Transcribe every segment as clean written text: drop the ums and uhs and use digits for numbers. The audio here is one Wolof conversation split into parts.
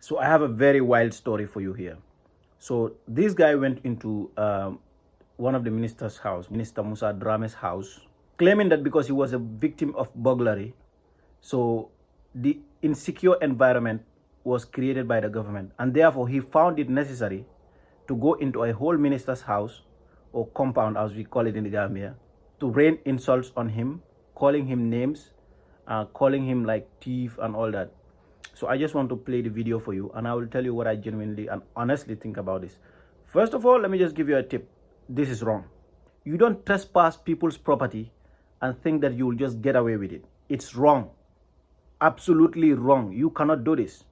So I have a very wild story for you here. So this guy went into one of the minister's house, Minister Musa Drammeh's house, claiming that because he was a victim of burglary, so the insecure environment was created by the government, and therefore he found it necessary to go into a whole minister's house, or compound as we call it in the Gambia, to rain insults on him, calling him names, calling him like thief and all that. So I just want to play the video for you, and I will tell you what I genuinely and honestly think about this. First of all, let me just give you a tip. This is wrong. You don't trespass people's property and think that you will just get away with it. It's wrong. Absolutely wrong. You cannot do this.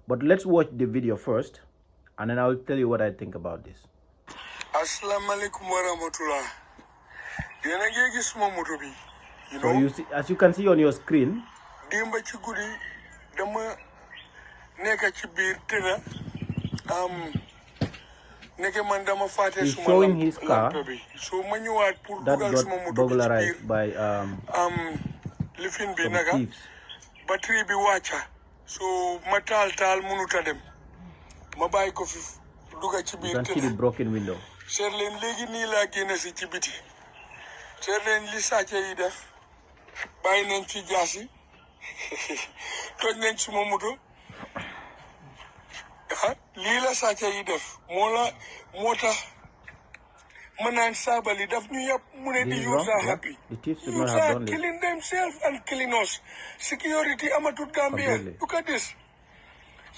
But let's watch the video first, and then I will tell you what I think about this. Assalamu alaikum wa rahmatullah. So you see, as you can see on your screen, he's showing his car that got burglarized by some thieves. Battery bi wacha so matal tal munuta dem ma bay ko fi duga ci You can see the broken window. ser len legi ni la gene ci ci biti ser len li sacce yi def bay nañ ci jassi toj nañ suma moto li la sacce yi def motax manan sabali daf ñu yap mu ne di youth are happy. The thieves should not have done this. Killing themselves and killing us. Security amatul Gambia. Look at this.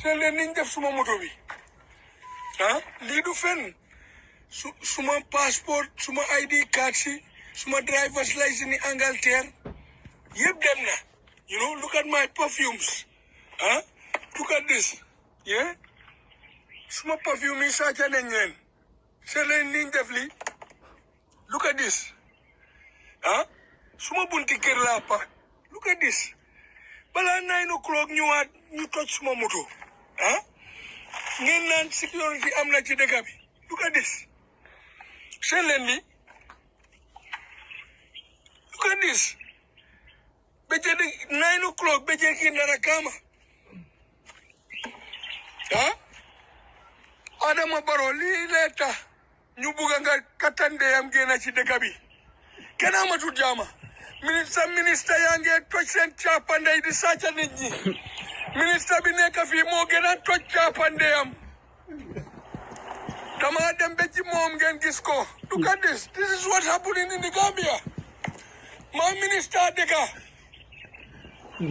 Sel len niñ def suma moto bi. Li du fen. Suma passport, suma ID card si, suma driver's license in Angleterre. Yep dem na. You know, look at my perfumes. Look at this. Yeah? Suma perfume is such an engine. Sel len niñ def li. Look at this. Suma bunti kër la pa. Look at this. Bala 9 o'clock ñu touch suma moto. Ngeen naan security am na ci dëkk bi. Look at this. Seen leen ni. Look at this. Beje 9 o'clock beje ki ndara kama. Adama Barrow li leta. Ñu buga nga katande am gena ci dëkk bi kenn amatu jaama ministre yaa ngi toj seen caapande di sàcca nit ñi ministre bi nekk fii moo gën a toj caapande am dama dem ba ci moom ngeen gis ko look at this is what happening in the Gambia my minister dëkka. So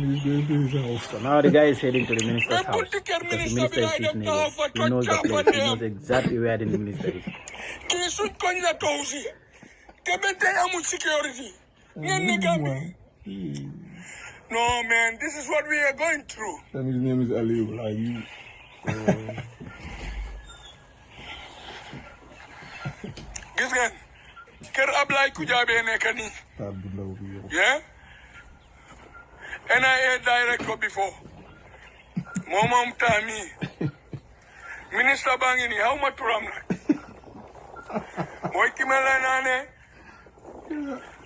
now the guy is heading to the minister's house because the minister is his neighbor. He knows the place. He knows exactly where the minister is. No, man, this is what we are going through. And his name is Alieu Aziz. Gis ngeen kër Ablaye Kujabe nekk nii. Yeah? NIA director before. Momom Tami. Minister Bangini, how much turam nak? Moy kimela nane.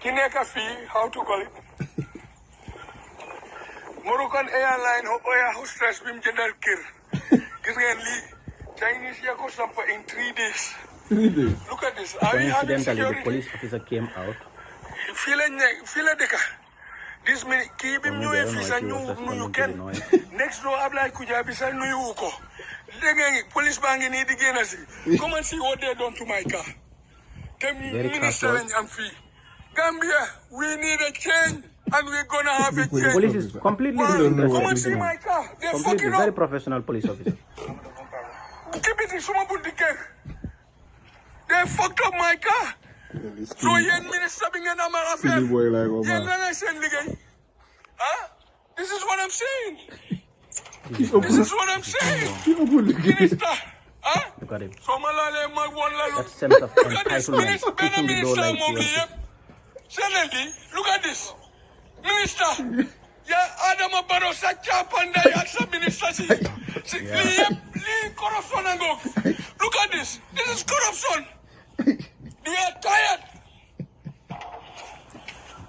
Kineka fi, how to call it? Moroccan airline oya hostess bim jendal kir. Gis ngeen li Chinese yako sampa in 3 days. 3 days. Look at this. Coincidentally, the police officer came out. Fila deka. This minute, keep him new if he's a new can. Next door, Ablaye Kujabi is a new uko. Police bang in the Genasi. Come and see what they done to my car. The minister and fee. Gambia, we need a change, and we're gonna have a change. Police is completely disinterested. Come and see my car. They're fucking very up. professional police officer. Keep it in Sumabundike. They fucked up my car. So yen minister being an affair. This is what I'm saying. This is what I'm saying. Minister. Look at him. So malale my one That sense of look at this entitlement. minister. Pushing the door like yours. Suddenly, look at this. Minister. Yeah, Adam Barrow Sacha Panda Yasa Minister. Corruption and go. Look at this. This is corruption. We are tired.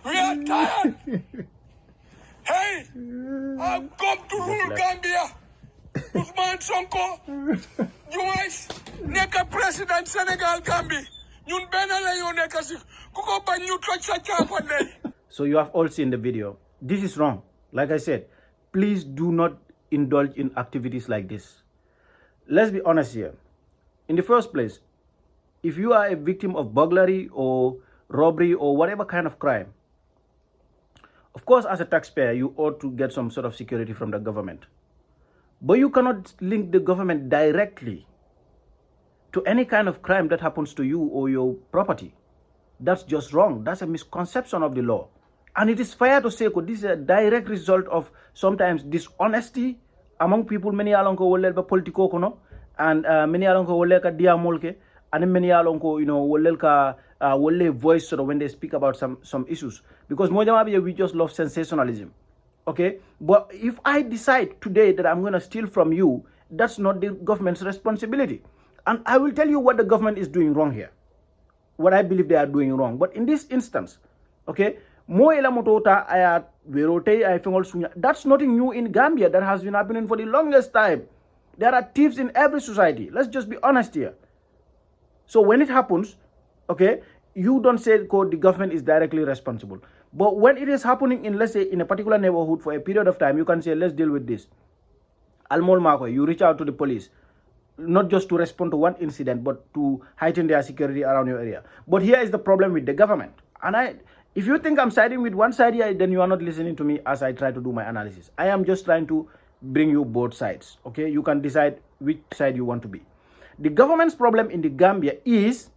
We are tired. Hey, I've come to rule Gambia. Ousmane Sonko Diomaye nekk président Sénégal Gambie ñun benn la ñu nekk si ku ko bañ ñu toj sa caapande. So you have all seen the video. This is wrong. Like I said, please do not indulge in activities like this. Let's be honest here. In the first place, if you are a victim of burglary or robbery or whatever kind of crime, of course, as a taxpayer, you ought to get some sort of security from the government. But you cannot link the government directly to any kind of crime that happens to you or your property. That's just wrong. That's a misconception of the law. And it is fair to say that this is a direct result of sometimes dishonesty among people. Many alonko wolle ba politiko kono, and many alonko wolle ka diamolke, and many alonko wolle ka wolle voice sort of when they speak about some issues. Because mojamabi we just love sensationalism. Okay, but if I decide today that I'm going to steal from you, that's not the government's responsibility. And I will tell you what the government is doing wrong here. What I believe they are doing wrong. But in this instance, okay, that's nothing new in Gambia. That has been happening for the longest time. There are thieves in every society. Let's just be honest here. So when it happens, okay, you don't say the government is directly responsible. But when it is happening in, let's say, in a particular neighborhood for a period of time, you can say, let's deal with this. Almol Mako, you reach out to the police, not just to respond to one incident, but to heighten their security around your area. But here is the problem with the government. And if you think I'm siding with one side here, then you are not listening to me as I try to do my analysis. I am just trying to bring you both sides. Okay, you can decide which side you want to be. The government's problem in the Gambia is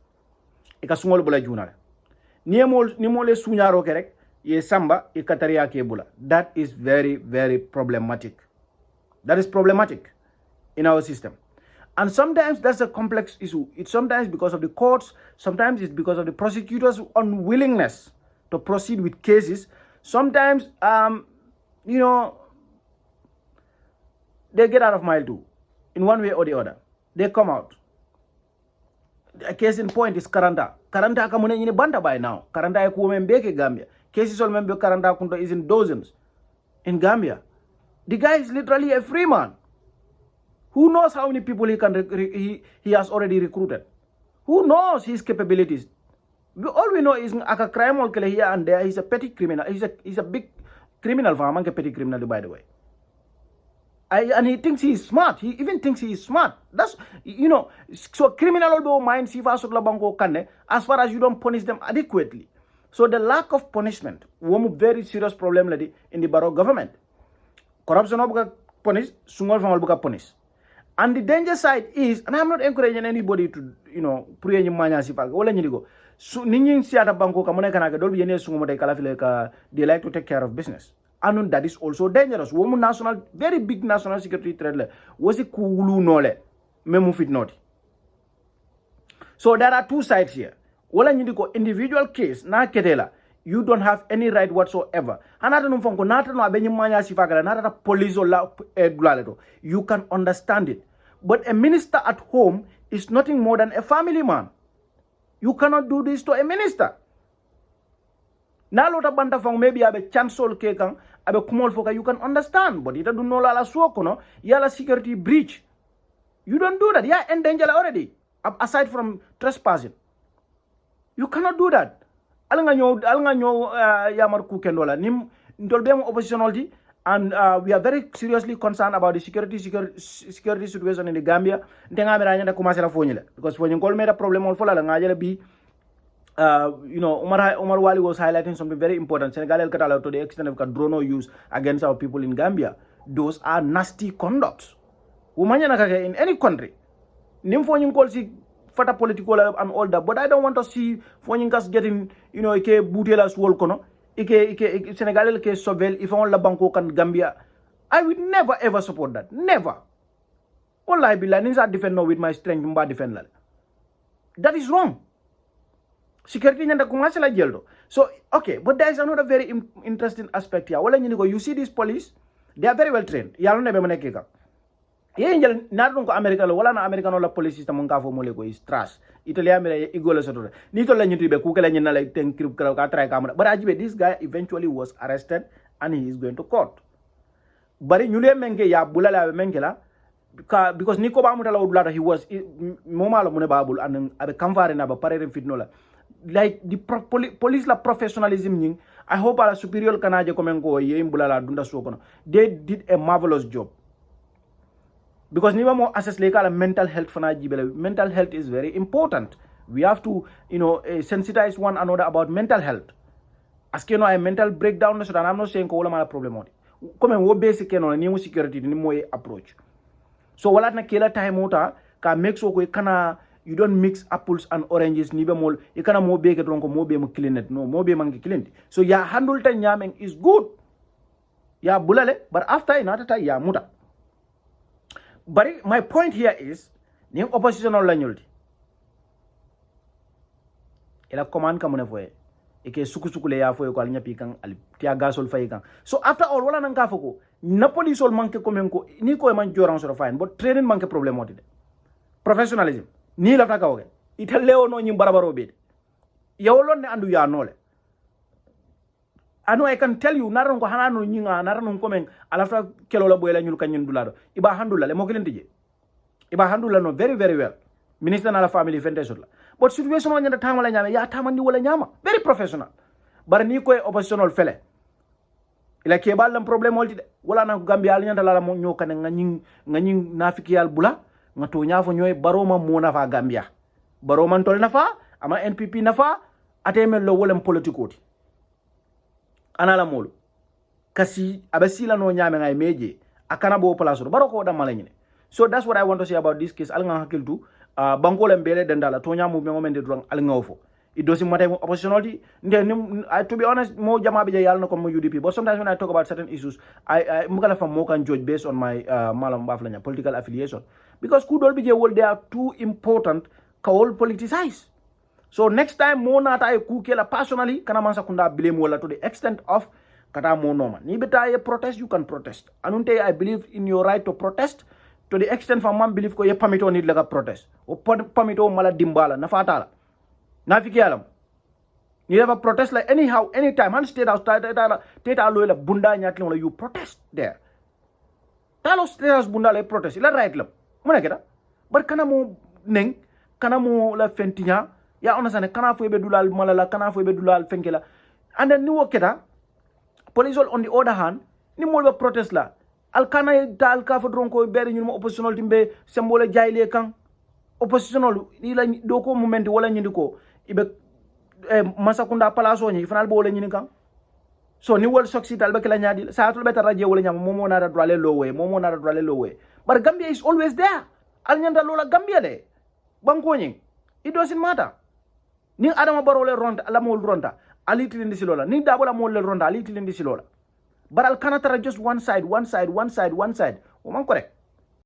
ikasungol bula junara. Nimole sunyaro kerek ye samba ikataria kebula. That is very, very problematic. That is problematic in our system. And sometimes that's a complex issue. It's sometimes because of the courts, sometimes it's because of the prosecutors' unwillingness to proceed with cases. Sometimes, they get out of mile too, in one way or the other. They come out. A case in point is Karanda. Karanda kamune nyine banda by now. Karanda ekuwe mbeke Gambia. Cases all member Karanda kunto is in dozens in Gambia. The guy is literally a free man. Who knows how many people he has already recruited? Who knows his capabilities? All we know is a crime here and there. He's a petty criminal. He's a big criminal for a petty criminal, by the way. And he thinks he is smart. He even thinks he is smart. That's, so criminal although minds as far as you don't punish them adequately. So the lack of punishment, one very serious problem in the Barrow government. Corruption of punish, sungol from punish. And the danger side is, and I'm not encouraging anybody to, pray in manya sipag. Ola nyiligo. So ninyin siata banko kamone kanaka dolbi yene sungomote kalafile they like to take care of business. And that is also dangerous. Woman national, very big national security threat. Was it kulu nole? Memu fit not. So there are two sides here. Ola nyiligo individual case na ketela. You don't have any right whatsoever. You can understand it. But a minister at home is nothing more than a family man. You cannot do this to a minister. Na lota banta fang maybe abe chancel kekang abe kumol foka you can understand, but ita do no la suokono yala security breach. You don't do that. Yeah, endanger already. Aside from trespassing, you cannot do that. Alanga nyo yamar kukendola nim ndolbem oppositionality, and we are very seriously concerned about the security situation in the Gambia. Ndenga miranya na kumasela fonyela because when you call me the problem all fola ngajela be Umar Wali was highlighting something very important. Senegal El Katala to the extent of drono use against our people in Gambia. Those are nasty conducts. Umanya nakake in any country. Nim fonyin call si fata political and all that, but I don't want to see Fonyinkas getting, ike butela swol kono, ike Senegal ke sovel, if on la banko kan Gambia. I would never ever support that. Never. All I believe is I defend no with my strength, mba defend la. That is wrong. Security nyanda kumasela jeldo. So, okay, but there is another very interesting aspect here. You see these police, they are very well trained. Yalo nebe manekeka. Angel not America wala na American la police system nga fo mole ko is trash. Italia mere igolo soto. Ni to la nyitu be ku kala nyina like ten krip ka try camera. But ajibe this guy eventually was arrested and he is going to court. Bari nyule menge ya bulala mengela because ni ko ba mutala odulata he was momalo mune babul and abe kamfare na ba parere fitnola like the police la professionalism ning I hope ala superior kanaje komengo ye mbulala dunda sokono they did a marvelous job because niba mo assess le kala mental health fana jibele mental health is very important we have to sensitize one another about mental health aske no ay mental breakdown so I'm not saying ko wala mala problem odi comme wo basic no ni mo security ni moy approach so wala na kila time ota ka make sure ko kana you don't mix apples and oranges ni be mol e kana mo be ke don ko mo be mo cleanet no mo be mangi clean so ya handle ta nyameng is good ya bulale but after inata ta ya muta but my point here is ni oppositional la nyolti ela command kamune foye eke suku le ya foye ko alnya pikan al tia gasol fay kan so after all wala nan ka foko na police ol manke komen ko ni ko man joran so fine but training manke problem oti de professionalism ni la taka oge italewo no nyim barabaro be yawlon ne andu ya nole I can tell you naran ko hanano nyinga naran ko men alafta kelo la boyla nyul kanyen dulado iba handula le mo kelentije iba handula no very very well minister na la family fente la but situation on nyanda tamala nyama ya tamandi wala nyama very professional bar ni ko oppositional fele ila ke balam problem wolti de wala na Gambia al nyanda la mo nyokane ngani nafiki yal bula ngato nyafo nyoy baroma mo na fa Gambia baroma tol na fa ama NPP na fa atemel lo wolem politikoti anala molu kasi abasila no nyame ngay meje akana bo place baroko da malanyine so that's what I want to say about this case alnga hakiltu banko le mbele dendala to nyamu me ngomende durang alnga ofo it doesn't matter oppositionality to be honest mo jama be yalla ko mo UDP but sometimes when I talk about certain issues I mugala fam mo kan judge based on my malam baflanya political affiliation because kudol be je wol they are too important kawol politicize. So next time mo nata ay kukela personally kana man sakunda blame wala to the extent of kata mo normal. Ni beta ye protest you can protest. Anunte I believe in your right to protest to the extent for man believe ko ye pamito need laga protest. O pamito mala dimbala na fatala. Na fikialam. Ni ever protest like anyhow anytime and state house teta aloela bunda nyatling wala you protest there. Talo state house bunda le protest ila right lam. Muna keda. But kana mo neng kana mo la fentinya ya ona sane kana fo be dulal malala kana fo be dulal fenkela and then ni woketa police on the other hand ni molbe protest la al kana dal ka fo dronko bere nyum oppositional timbe sembole jayle kan oppositional ila do ko moment wala nyindi ko ibe masakunda palaso nyi fanal bo wala nyini kan so ni wol succeed al be kala nyadi sa tul be taraje wala nyam momo na droit le lowe but Gambia is always there al nyanda lola Gambia de banko nyi it doesn't matter ni adama barole ronda ala mol ronda ali tilindi silola ni dabola mol ronda ali tilindi silola baral kanatara just one side o man correct